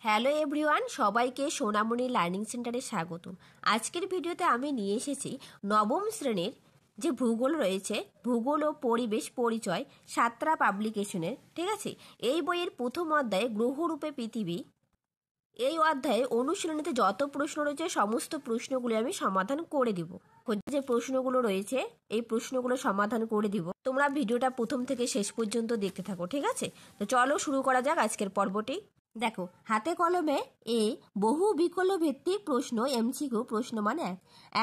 Hello everyone, সবাইকে সোনামণি learning সেন্টারে স্বাগত। আজকের ভিডিওতে আমি নিয়ে এসেছি নবম শ্রেণীর যে ভূগোল রয়েছে, ভূগোল ও পরিবেশ পরিচয়, সাতরা পাবলিকেশনের। ঠিক আছে, এই বইয়ের প্রথম অধ্যায়ে গ্রহরূপে পৃথিবী। এই অধ্যায়ে অনুশীলনীতে যত প্রশ্ন রয়েছে সমস্ত প্রশ্নগুলি আমি সমাধান করে দিব। যে প্রশ্নগুলো রয়েছে এই প্রশ্নগুলো সমাধান করে দিব। তোমরা ভিডিওটা প্রথম থেকে শেষ পর্যন্ত দেখতে থাকো। ঠিক আছে, তো চলো শুরু করা যাক আজকের পর্বটি। দেখো, হাতে কলমে বহু বিকল্প ভিত্তিক প্রশ্ন এমসিকিউ প্রশ্ন মানে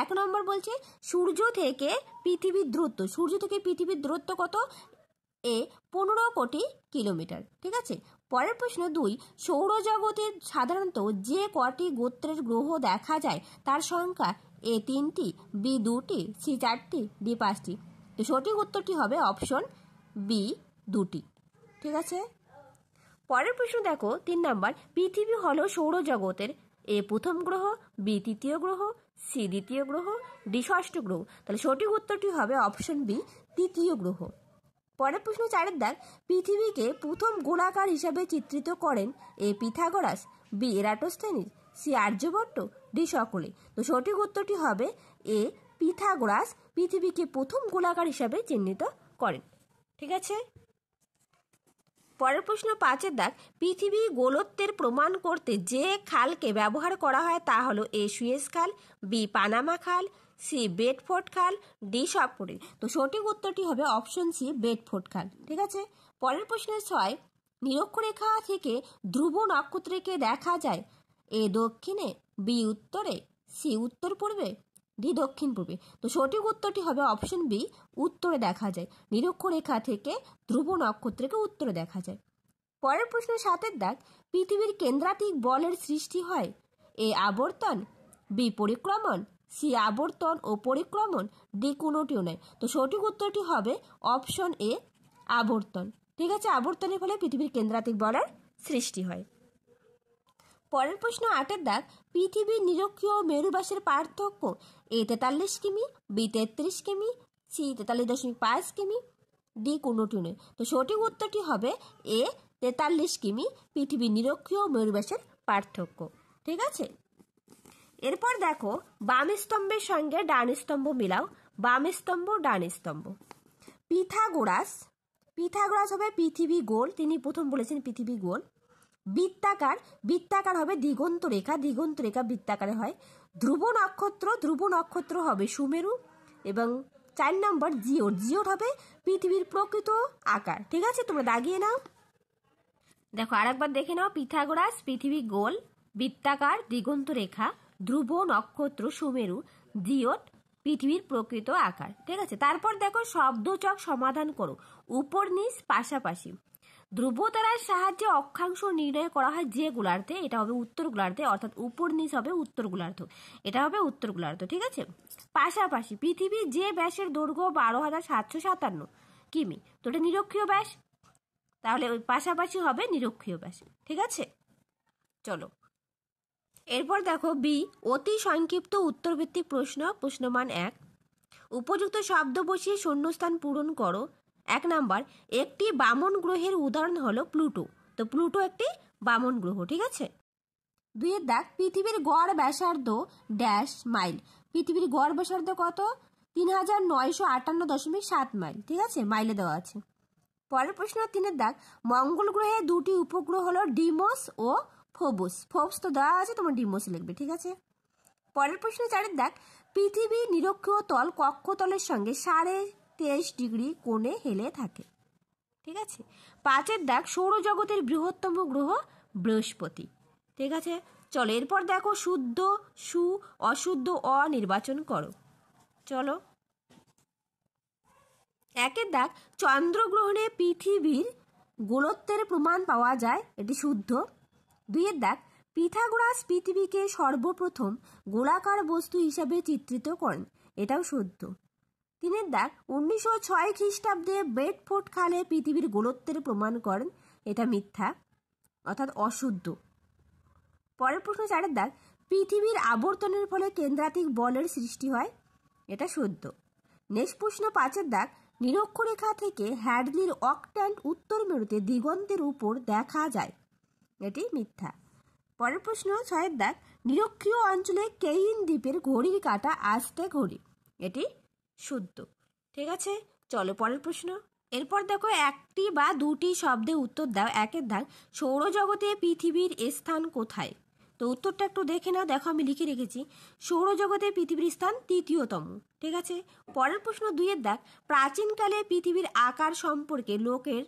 এক নম্বর বলছে সূর্য থেকে পৃথিবীর দূরত্ব। সূর্য থেকে পৃথিবীর দূরত্ব কত? 15 কোটি কিলোমিটার। ঠিক আছে, পরের প্রশ্ন 2, সৌরজগতে সাধারণত যে কটি গোত্রের গ্রহ দেখা যায় তার সংখ্যা A 3টি, B 2টি, C 4টি, D 5টি। তো সঠিক উত্তরটি হবে অপশন B 2টি। ঠিক আছে, পরের প্রশ্ন দেখো 3 নাম্বার, পৃথিবী হলো সৌরজগতের A প্রথম গ্রহ, B তৃতীয় গ্রহ, C দ্বিতীয় গ্রহ, D ষষ্ঠ গ্রহ। তাহলে সঠিক উত্তরটি হবে অপশন B তৃতীয় গ্রহ। পরের প্রশ্ন 4 দাগ, পৃথিবীকে প্রথম গোলাকার হিসাবে চিত্রিত করেন A Pythagoras, B Eratosthenes, C Aryabhata, D সকলে। তো সঠিক উত্তরটি হবে A পিথাগোরাস পৃথিবীকে প্রথম গোলাকার হিসাবে চিহ্নিত করেন। ঠিক আছে, পরের প্রশ্ন 5 দাগ, পৃথিবী গোলত্বের প্রমাণ করতে যে খালকে ব্যবহার করা হয় তা হলো A সুয়েজ খাল, B পানামা খাল, C বেডফোর্ড খাল, D সবকটি। তো সঠিক উত্তরটি হবে অপশন C বেডফোর্ড খাল। ঠিক আছে, পরের প্রশ্ন 6, নিরক্ষরেখা থেকে ধ্রুব নক্ষত্রকে দেখা যায় A দক্ষিণে, B উত্তরে, C উত্তর পূর্বে, D দক্ষিণ পূর্বে। তো সঠিক উত্তরটি হবে অপশন B উত্তরে দেখা যায়। নিরক্ষরেখা থেকে ধ্রুব নক্ষত্রকে উত্তরে দেখা যায়। পরের প্রশ্ন 7 দাগ, পৃথিবীর কেন্দ্রাতিক বলের সৃষ্টি হয় A আবর্তন, B পরিক্রমণ, C আবর্তন ও পরিক্রমণ, D কোনোটিও নয়। তো সঠিক উত্তরটি হবে অপশন A আবর্তন। ঠিক আছে, আবর্তনের ফলে পৃথিবীর কেন্দ্রাতিক বলের সৃষ্টি হয়। পরের প্রশ্ন 8 দাগ, পৃথিবীর নিরক্ষীয় মেরুব্যাসের পার্থক্য A 43 কিমি, B 33 কিমি, C 43.5 কিমি, D কোনোটিও নয়। তো সঠিক উত্তরটি হবে A 43 কিমি পৃথিবীর নিরক্ষীয় মেরুব্যাসের পার্থক্য। ঠিক আছে, এরপর দেখো বাম স্তম্ভের সঙ্গে ডান স্তম্ভ মিলাও। বাম স্তম্ভ, ডান স্তম্ভ। পিথাগোরাস হবে পৃথিবী গোল, তিনি প্রথম বলেছেন পৃথিবী গোল। বৃত্তাকার হবে দিগন্ত রেখা বৃত্তাকারে হয়। ধ্রুব নক্ষত্র হবে সুমেরু। এবং 4 নম্বর জিওড হবে পৃথিবীর প্রকৃত আকার। ঠিক আছে, তোমরা দাগিয়ে নাও। দেখো আরেকবার দেখে নাও, পিথাগোরাস পৃথিবী গোল, বৃত্তাকার, দিগন্ত রেখা, ধ্রুব নক্ষত্র সুমেরু, জিওড পৃথিবীর প্রকৃত আকার। ঠিক আছে, তারপর দেখো শব্দচক সমাধান করো। উপর নিচ পাশাপাশি। ধ্রুবতারার সাহায্যে অক্ষাংশ নির্ণয় করা হয় যে গোলার্ধে, এটা হবে উত্তর গোলার্ধে, অর্থাৎ উপর নিচ হবে উত্তর গোলার্ধ, এটা হবে উত্তর গোলার্ধ। ঠিক আছে, পাশাপাশি পৃথিবীর যে ব্যাসের দৈর্ঘ্য 12,757 কিমি, তো এটা নিরক্ষীয় ব্যাস, তাহলে ওই পাশাপাশি হবে নিরক্ষীয় ব্যাস। ঠিক আছে, চলো এরপর দেখো বি অতি সংক্ষিপ্ত উত্তরভিত্তিক প্রশ্ন মান 1, উপযুক্ত শব্দ বসিয়ে শূন্যস্থান পূরণ করো। 1 নাম্বার, একটি বামন গ্রহের উদাহরণ হলো প্লুটো। তো প্লুটো একটি বামন গ্রহ। ঠিক আছে, 2 দাগ, পৃথিবীর গড় ব্যাসার্ধ ড্যাশ মাইল। পৃথিবীর গড় ব্যাসার্ধ কত? 3958.7 মাইল। ঠিক আছে, মাইলে দেওয়া আছে। পরের প্রশ্ন 3 দাগ, মঙ্গল গ্রহে 2টি উপগ্রহ হলো ডিমোস ও ফোবস। ফোবস তো দেওয়া আছে, তোমার ডিমোস লিখবে। ঠিক আছে, পরের প্রশ্ন 4 দাগ, পৃথিবী নিরক্ষীয় তল কক্ষতলের সঙ্গে 23.5 ডিগ্রি কোণে হেলে থাকে। ঠিক আছে, 5 দাগ, সৌরজগতের বৃহত্তম গ্রহ বৃহস্পতি। ঠিক আছে, চলো এরপর দেখো শুদ্ধ সু অশুদ্ধ অ নির্বাচন করো। চলো 1 দাগ, চন্দ্রগ্রহণে পৃথিবীর গোলত্বের প্রমাণ পাওয়া যায়, এটি শুদ্ধ। 2 দাগ, পিথাগোরাস পৃথিবীকে সর্বপ্রথম গোলাকার বস্তু হিসাবে চিত্রিত করেন, এটাও শুদ্ধ। 3 দাগ, 1906 খ্রিস্টাব্দে বেডফোর্ড খালে পৃথিবীর গোলত্বের প্রমাণ করেন, এটা মিথ্যা, অর্থাৎ অশুদ্ধ। পরের প্রশ্ন 4 দাগ, পৃথিবীর আবর্তনের ফলে কেন্দ্রাতিক বলের সৃষ্টি হয়, এটা শুদ্ধ। নেক্সট প্রশ্ন 5 দাগ, নিরক্ষরেখা থেকে হ্যাডলির অক্ট্যান্ট উত্তর মেরুতে দিগন্তের উপর দেখা যায়, এটি মিথ্যা। পরের প্রশ্ন 6 দাগ, নিরক্ষীয় অঞ্চলে কেইন দ্বীপের ঘড়ির কাঁটা আজটেক ঘড়ি। এটি শুদ্ধ। ঠিক আছে, চলো পরের প্রশ্ন। এরপর দেখো একটি বা দুটি শব্দে উত্তর দাও। 1 দাগ, সৌরজগতে পৃথিবীর স্থান কোথায়? তো উত্তরটা একটু দেখে নাও। দেখো আমি লিখে রেখেছি, সৌরজগতে পৃথিবীর স্থান 3য়তম। ঠিক আছে, পরের প্রশ্ন 2 দাগ, প্রাচীনকালে পৃথিবীর আকার সম্পর্কে লোকের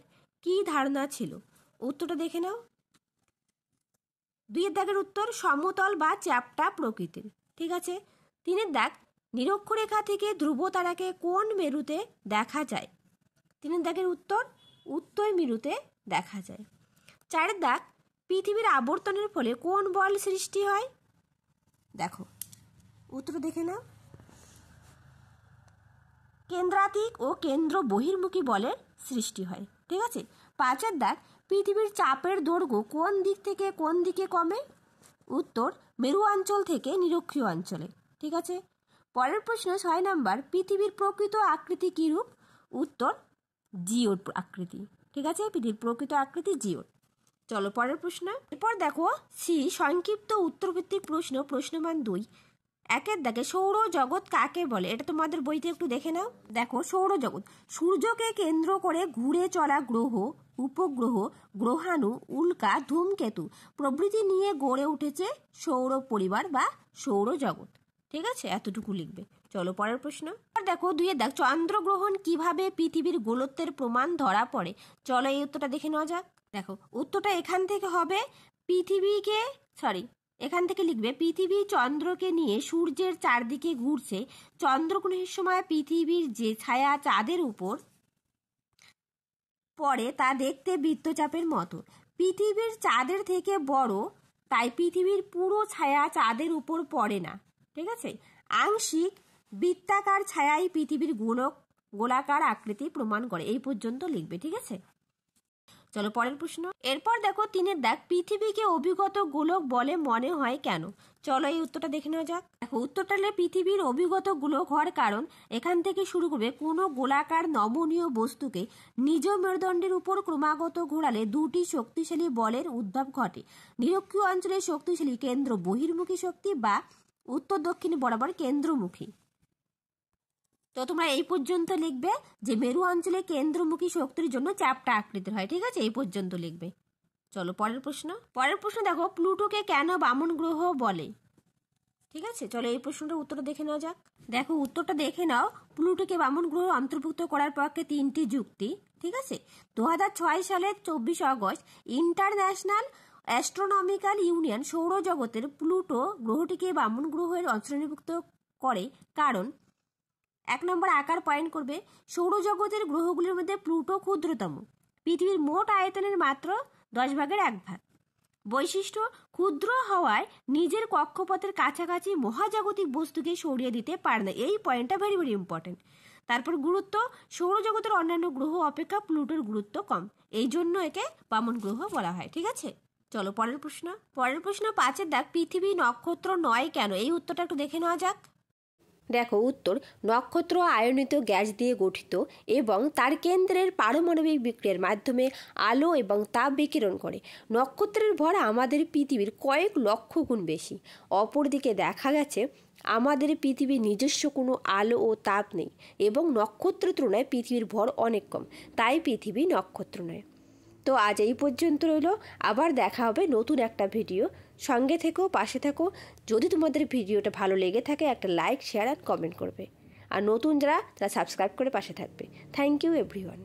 কি ধারণা ছিল? উত্তরটা দেখে নাও। 2 দাগের উত্তর সমতল বা চ্যাপ্টা প্রকৃতির। ঠিক আছে, 3 দাগ, নিরক্ষরেখা থেকে ধ্রুব তারাকে কোন মেরুতে দেখা যায়? 3 দাগের উত্তর উত্তর মেরুতে দেখা যায়। 4 দাগ, পৃথিবীর আবর্তনের ফলে কোন বল সৃষ্টি হয়? দেখো উত্তর দেখে নাও। কেন্দ্রাতিক ও কেন্দ্র বহির্মুখী বলের সৃষ্টি হয়। ঠিক আছে, 5 দাগ, পৃথিবীর চাপের দৈর্ঘ্য কোন দিক থেকে কোন দিকে কমে? উত্তর মেরু অঞ্চল থেকে নিরক্ষীয় অঞ্চলে। ঠিক আছে, পরের প্রশ্ন 6 নম্বর, পৃথিবীর প্রকৃত আকৃতি কিরূপ? উত্তর জিওড আকৃতি। ঠিক আছে, পৃথিবীর প্রকৃত আকৃতি জিওড। চলো পরের প্রশ্ন। এরপর দেখো সি সংক্ষিপ্ত উত্তরভিত্তিক প্রশ্ন, প্রশ্নমান 2। 1 দাগে সৌরজগৎ কাকে বলে? এটা তোমাদের বইতে একটু দেখে নাও। দেখো সৌরজগৎ সূর্যকে কেন্দ্র করে ঘুরে চলা গ্রহ, উপগ্রহ, গ্রহাণু, উল্কা, ধূমকেতু প্রভৃতি নিয়ে গড়ে উঠেছে সৌর পরিবার বা সৌরজগৎ। ঠিক আছে, এতটুকু লিখবে। চলো পরের প্রশ্ন। দেখো 2 দাগ, চন্দ্রগ্রহণ কিভাবে পৃথিবীর গোলত্বের প্রমাণ ধরা পড়ে? চলো এই উত্তরটা দেখে নেওয়া যাক। দেখো উত্তরটা এখান থেকে হবে, এখান থেকে লিখবে পৃথিবী চন্দ্রকে নিয়ে সূর্যের চারদিকে ঘুরছে। চন্দ্রগ্রহণের সময় পৃথিবীর যে ছায়া চাঁদের উপর পড়ে তা দেখতে বৃত্তচাপের মতো। পৃথিবীর চাঁদের থেকে বড়, তাই পৃথিবীর পুরো ছায়া চাঁদের উপর পড়ে না। ঠিক আছে, আংশিক বৃত্তাকার ছায়াই পৃথিবীর গোলাকার আকৃতি প্রমাণ করে। এই পর্যন্ত লিখবে। ঠিক আছে, চলো পরের প্রশ্ন। এরপর দেখো 3 দাগ, পৃথিবীকে অভিগত গোলক বলে মনে হয় কেন? চলো এই উত্তরটা দেখে নেওয়া যাক। দেখো উত্তরটা হলে পৃথিবীর অভিগত গোলক হওয়ার কারণ এখান থেকে শুরু করবে, কোনো গোলাকার নমনীয় বস্তুকে নিজ মেরুদণ্ডের উপর ক্রমাগত ঘোরালে দুটি শক্তিশালী বলের উদ্ভব ঘটে। নিরক্ষীয় অঞ্চলের শক্তিশালী কেন্দ্র বহির্মুখী শক্তি বা উত্তর দক্ষিণ বরাবর কেন্দ্রমুখী। তো তোমরা এই পর্যন্ত লিখবে যে মেরু অঞ্চলে কেন্দ্রমুখী শক্তির জন্য চ্যাপ্টা আকৃতির হয়। ঠিক আছে, এই পর্যন্ত লিখবে। চলো পরের প্রশ্ন। পরের প্রশ্ন দেখো, প্লুটোকে কেন বামন গ্রহ বলে? ঠিক আছে, চলো এই প্রশ্নটার উত্তরটা দেখে নেওয়া যাক। দেখো উত্তরটা দেখে নাও। প্লুটোকে বামন গ্রহ অন্তর্ভুক্ত করার পক্ষে 3টি যুক্তি। ঠিক আছে, 2006 সালের 24 আগস্ট ইন্টারন্যাশনাল অ্যাস্ট্রোনমিক্যাল ইউনিয়ন সৌরজগতের প্লুটো গ্রহটিকে বামন গ্রহের অন্তর্ভুক্ত করে। কারণ 1 নম্বর আকার পয়েন্ট করবে, সৌরজগতের গ্রহগুলির মধ্যে প্লুটো ক্ষুদ্রতম, পৃথিবীর মোট আয়তনের মাত্র 10/1 বৈশিষ্ট্য, ক্ষুদ্র হওয়ায় নিজের কক্ষপথের কাছাকাছি মহাজাগতিক বস্তুকে সরিয়ে দিতে পারে না। এই পয়েন্টটা ভেরি ভেরি ইম্পর্টেন্ট। তারপর গুরুত্ব, সৌরজগতের অন্যান্য গ্রহ অপেক্ষা প্লুটোর গুরুত্ব কম, এই জন্য একে বামন গ্রহ বলা হয়। ঠিক আছে, চলো পরের প্রশ্ন। পরের প্রশ্ন 5 দাগ, পৃথিবী নক্ষত্র নয় কেন? এই উত্তরটা একটু দেখে নেওয়া যাক। দেখো উত্তর, নক্ষত্র আয়নিত গ্যাস দিয়ে গঠিত এবং তার কেন্দ্রের পারমাণবিক বিক্রিয়ার মাধ্যমে আলো এবং তাপ বিকিরণ করে। নক্ষত্রের ভর আমাদের পৃথিবীর কয়েক লক্ষ গুণ বেশি। অপরদিকে দেখা গেছে আমাদের পৃথিবীর নিজস্ব কোনো আলো ও তাপ নেই এবং নক্ষত্রের তুলনায় পৃথিবীর ভর অনেক কম, তাই পৃথিবী নক্ষত্র নয়। তো আজ এই পর্যন্ত রইল, আবার দেখা হবে নতুন একটা ভিডিও। সঙ্গে থেকো, পাশে থাকো। যদি তোমাদের ভিডিওটা ভালো লেগে থাকে একটা লাইক, শেয়ার আর কমেন্ট করবে। আর নতুন যারা তারা সাবস্ক্রাইব করে পাশে থাকবে। Thank you everyone.